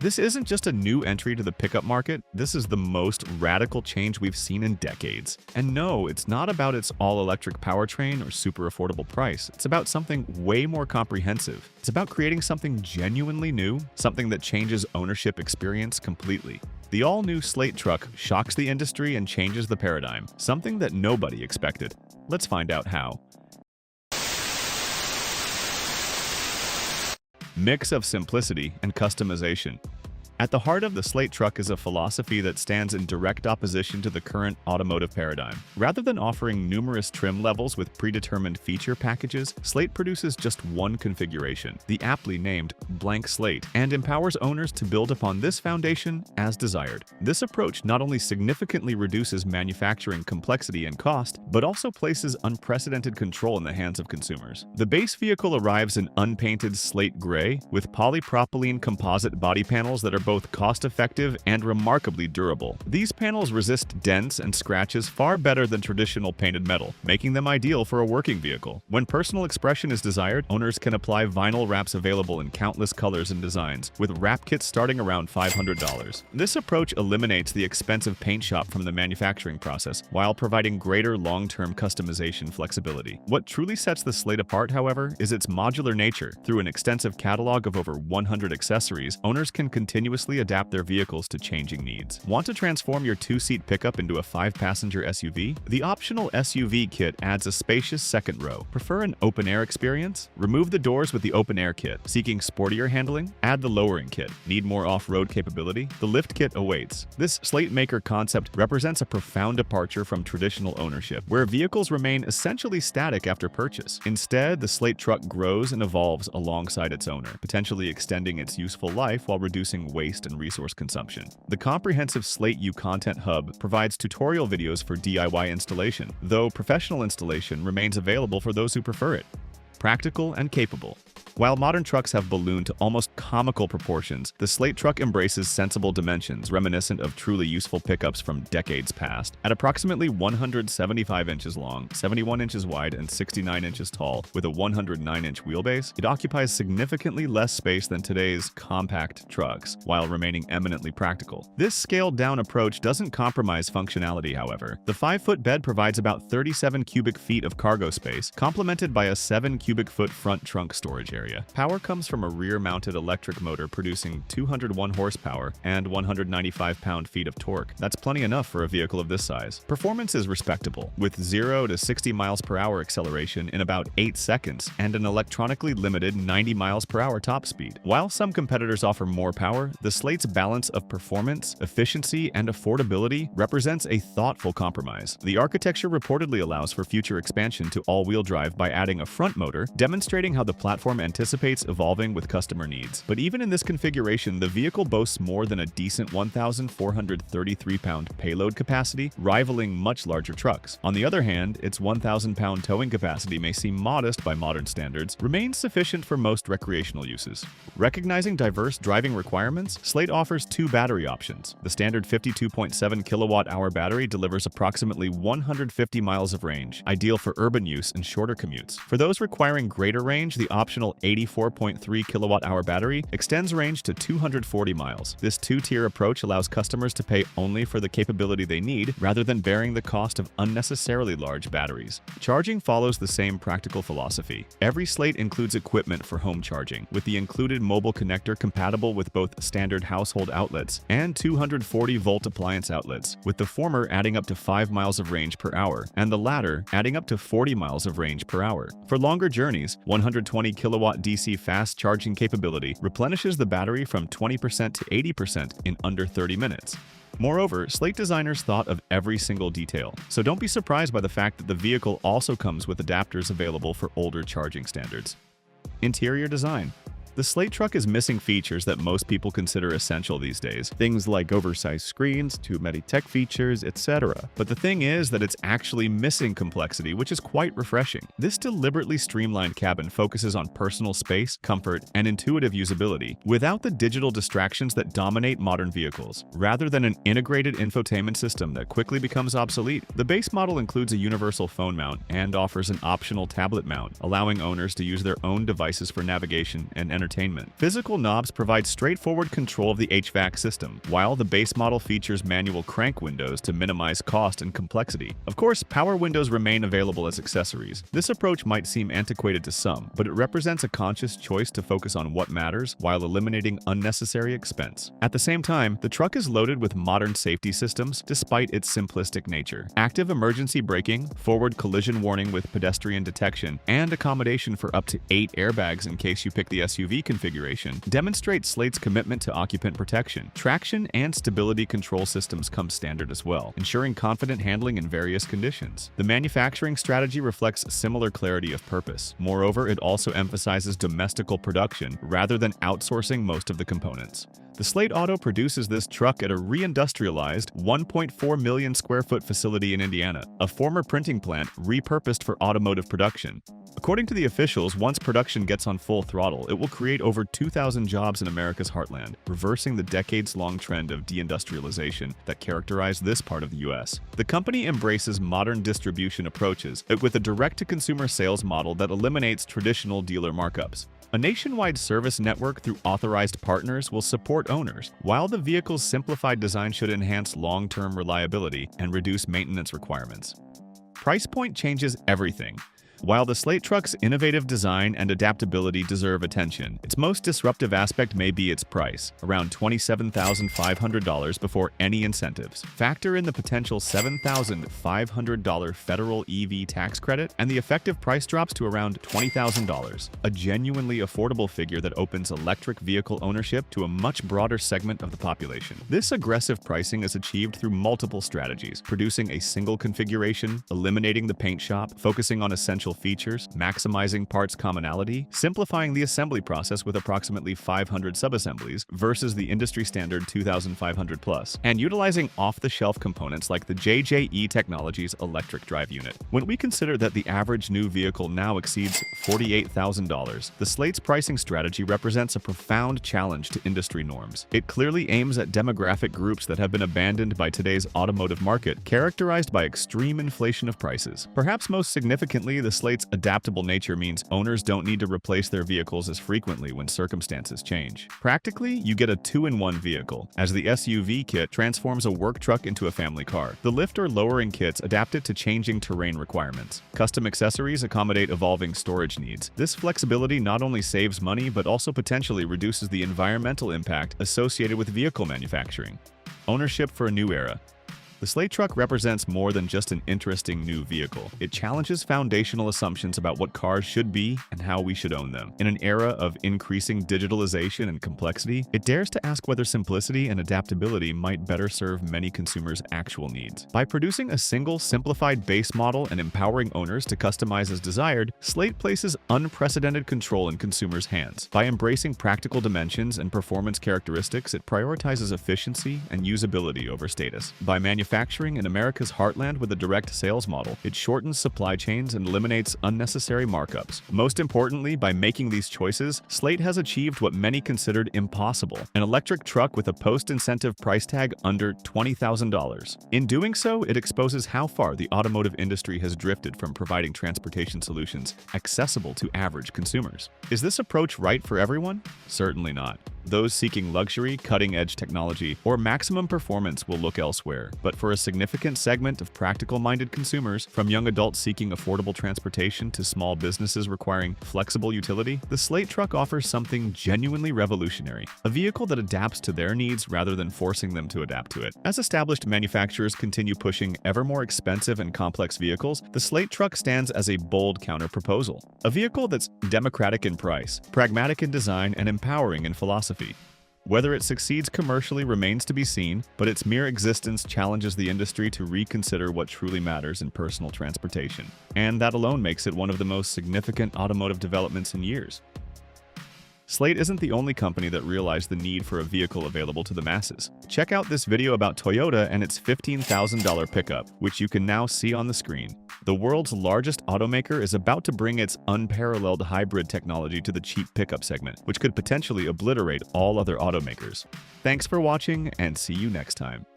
This isn't just a new entry to the pickup market, this is the most radical change we've seen in decades. And no, it's not about its all-electric powertrain or super affordable price. It's about something way more comprehensive. It's about creating something genuinely new, something that changes ownership experience completely. The all-new Slate Truck shocks the industry and changes the paradigm, something that nobody expected. Let's find out how. Mix of simplicity and customization. At the heart of the Slate Truck is a philosophy that stands in direct opposition to the current automotive paradigm. Rather than offering numerous trim levels with predetermined feature packages, Slate produces just one configuration, the aptly named Blank Slate, and empowers owners to build upon this foundation as desired. This approach not only significantly reduces manufacturing complexity and cost, but also places unprecedented control in the hands of consumers. The base vehicle arrives in unpainted slate gray, with polypropylene composite body panels that are both cost-effective and remarkably durable. These panels resist dents and scratches far better than traditional painted metal, making them ideal for a working vehicle. When personal expression is desired, owners can apply vinyl wraps available in countless colors and designs, with wrap kits starting around $500. This approach eliminates the expensive paint shop from the manufacturing process, while providing greater long-term customization flexibility. What truly sets the Slate apart, however, is its modular nature. Through an extensive catalog of over 100 accessories, owners can continuously adapt their vehicles to changing needs. Want to transform your two-seat pickup into a 5-passenger SUV? The optional SUV kit adds a spacious second row. Prefer an open-air experience? Remove the doors with the open-air kit. Seeking sportier handling? Add the lowering kit. Need more off-road capability? The lift kit awaits. This Slate Maker concept represents a profound departure from traditional ownership, where vehicles remain essentially static after purchase. Instead, the Slate Truck grows and evolves alongside its owner, potentially extending its useful life while reducing waste and resource consumption. The comprehensive Slate U Content Hub provides tutorial videos for DIY installation, though professional installation remains available for those who prefer it. Practical and capable. While modern trucks have ballooned to almost comical proportions, the Slate Truck embraces sensible dimensions reminiscent of truly useful pickups from decades past. At approximately 175 inches long, 71 inches wide, and 69 inches tall, with a 109-inch wheelbase, it occupies significantly less space than today's compact trucks, while remaining eminently practical. This scaled-down approach doesn't compromise functionality, however. The 5-foot bed provides about 37 cubic feet of cargo space, complemented by a 7 cubic foot front trunk storage area. Power comes from a rear-mounted electric motor producing 201 horsepower and 195 pound-feet of torque. That's plenty enough for a vehicle of this size. Performance is respectable, with 0 to 60 miles per hour acceleration in about 8 seconds and an electronically limited 90 miles per hour top speed. While some competitors offer more power, the Slate's balance of performance, efficiency, and affordability represents a thoughtful compromise. The architecture reportedly allows for future expansion to all-wheel drive by adding a front motor, demonstrating how the platform anticipates evolving with customer needs. But even in this configuration, the vehicle boasts more than a decent 1,433-pound payload capacity, rivaling much larger trucks. On the other hand, its 1,000-pound towing capacity may seem modest by modern standards, remains sufficient for most recreational uses. Recognizing diverse driving requirements, Slate offers 2 battery options. The standard 52.7 kilowatt-hour battery delivers approximately 150 miles of range, ideal for urban use and shorter commutes. For those requiring greater range, the optional 84.3 kilowatt-hour battery extends range to 240 miles. This 2-tier approach allows customers to pay only for the capability they need, rather than bearing the cost of unnecessarily large batteries. Charging follows the same practical philosophy. Every Slate includes equipment for home charging, with the included mobile connector compatible with both standard household outlets and 240-volt appliance outlets, with the former adding up to 5 miles of range per hour, and the latter adding up to 40 miles of range per hour. For longer journeys, 120 kilowatt DC fast charging capability replenishes the battery from 20% to 80% in under 30 minutes. Moreover, Slate designers thought of every single detail, so don't be surprised by the fact that the vehicle also comes with adapters available for older charging standards. Interior design. The Slate Truck is missing features that most people consider essential these days, things like oversized screens, too many tech features, etc. But the thing is that it's actually missing complexity, which is quite refreshing. This deliberately streamlined cabin focuses on personal space, comfort, and intuitive usability, without the digital distractions that dominate modern vehicles. Rather than an integrated infotainment system that quickly becomes obsolete, the base model includes a universal phone mount and offers an optional tablet mount, allowing owners to use their own devices for navigation and entertainment. Physical knobs provide straightforward control of the HVAC system, while the base model features manual crank windows to minimize cost and complexity. Of course, power windows remain available as accessories. This approach might seem antiquated to some, but it represents a conscious choice to focus on what matters while eliminating unnecessary expense. At the same time, the truck is loaded with modern safety systems despite its simplistic nature. Active emergency braking, forward collision warning with pedestrian detection, and accommodation for up to 8 airbags in case you pick the SUV configuration demonstrate Slate's commitment to occupant protection. Traction and stability control systems come standard as well, ensuring confident handling in various conditions. The manufacturing strategy reflects similar clarity of purpose. Moreover, it also emphasizes domestical production rather than outsourcing most of the components. The Slate Auto produces this truck at a reindustrialized 1.4 million square foot facility in Indiana, a former printing plant repurposed for automotive production. According to the officials, once production gets on full throttle, it will create over 2,000 jobs in America's heartland, reversing the decades-long trend of deindustrialization that characterized this part of the U.S. The company embraces modern distribution approaches with a direct-to-consumer sales model that eliminates traditional dealer markups. A nationwide service network through authorized partners will support owners, while the vehicle's simplified design should enhance long-term reliability and reduce maintenance requirements. Price point changes everything. While the Slate Truck's innovative design and adaptability deserve attention, its most disruptive aspect may be its price, around $27,500 before any incentives. Factor in the potential $7,500 federal EV tax credit, and the effective price drops to around $20,000, a genuinely affordable figure that opens electric vehicle ownership to a much broader segment of the population. This aggressive pricing is achieved through multiple strategies, producing a single configuration, eliminating the paint shop, focusing on essential features, maximizing parts commonality, simplifying the assembly process with approximately 500 subassemblies versus the industry standard 2,500 plus, and utilizing off-the-shelf components like the JJE Technologies electric drive unit. When we consider that the average new vehicle now exceeds $48,000, the Slate's pricing strategy represents a profound challenge to industry norms. It clearly aims at demographic groups that have been abandoned by today's automotive market, characterized by extreme inflation of prices. Perhaps most significantly, the Slate's adaptable nature means owners don't need to replace their vehicles as frequently when circumstances change. Practically, you get a two-in-one vehicle, as the SUV kit transforms a work truck into a family car. The lift or lowering kits adapt it to changing terrain requirements. Custom accessories accommodate evolving storage needs. This flexibility not only saves money but also potentially reduces the environmental impact associated with vehicle manufacturing. Ownership for a new era. The Slate Truck represents more than just an interesting new vehicle. It challenges foundational assumptions about what cars should be and how we should own them. In an era of increasing digitalization and complexity, it dares to ask whether simplicity and adaptability might better serve many consumers' actual needs. By producing a single, simplified base model and empowering owners to customize as desired, Slate places unprecedented control in consumers' hands. By embracing practical dimensions and performance characteristics, it prioritizes efficiency and usability over status. By manufacturing in America's heartland with a direct sales model, it shortens supply chains and eliminates unnecessary markups. Most importantly, by making these choices, Slate has achieved what many considered impossible: an electric truck with a post-incentive price tag under $20,000. In doing so, it exposes how far the automotive industry has drifted from providing transportation solutions accessible to average consumers. Is this approach right for everyone? Certainly not. Those seeking luxury, cutting-edge technology, or maximum performance will look elsewhere. But for a significant segment of practical-minded consumers, from young adults seeking affordable transportation to small businesses requiring flexible utility, the Slate Truck offers something genuinely revolutionary, a vehicle that adapts to their needs rather than forcing them to adapt to it. As established manufacturers continue pushing ever more expensive and complex vehicles, the Slate Truck stands as a bold counter-proposal. A vehicle that's democratic in price, pragmatic in design, and empowering in philosophy. Whether it succeeds commercially remains to be seen, but its mere existence challenges the industry to reconsider what truly matters in personal transportation. And that alone makes it one of the most significant automotive developments in years. Slate isn't the only company that realized the need for a vehicle available to the masses. Check out this video about Toyota and its $15,000 pickup, which you can now see on the screen. The world's largest automaker is about to bring its unparalleled hybrid technology to the cheap pickup segment, which could potentially obliterate all other automakers. Thanks for watching, and see you next time.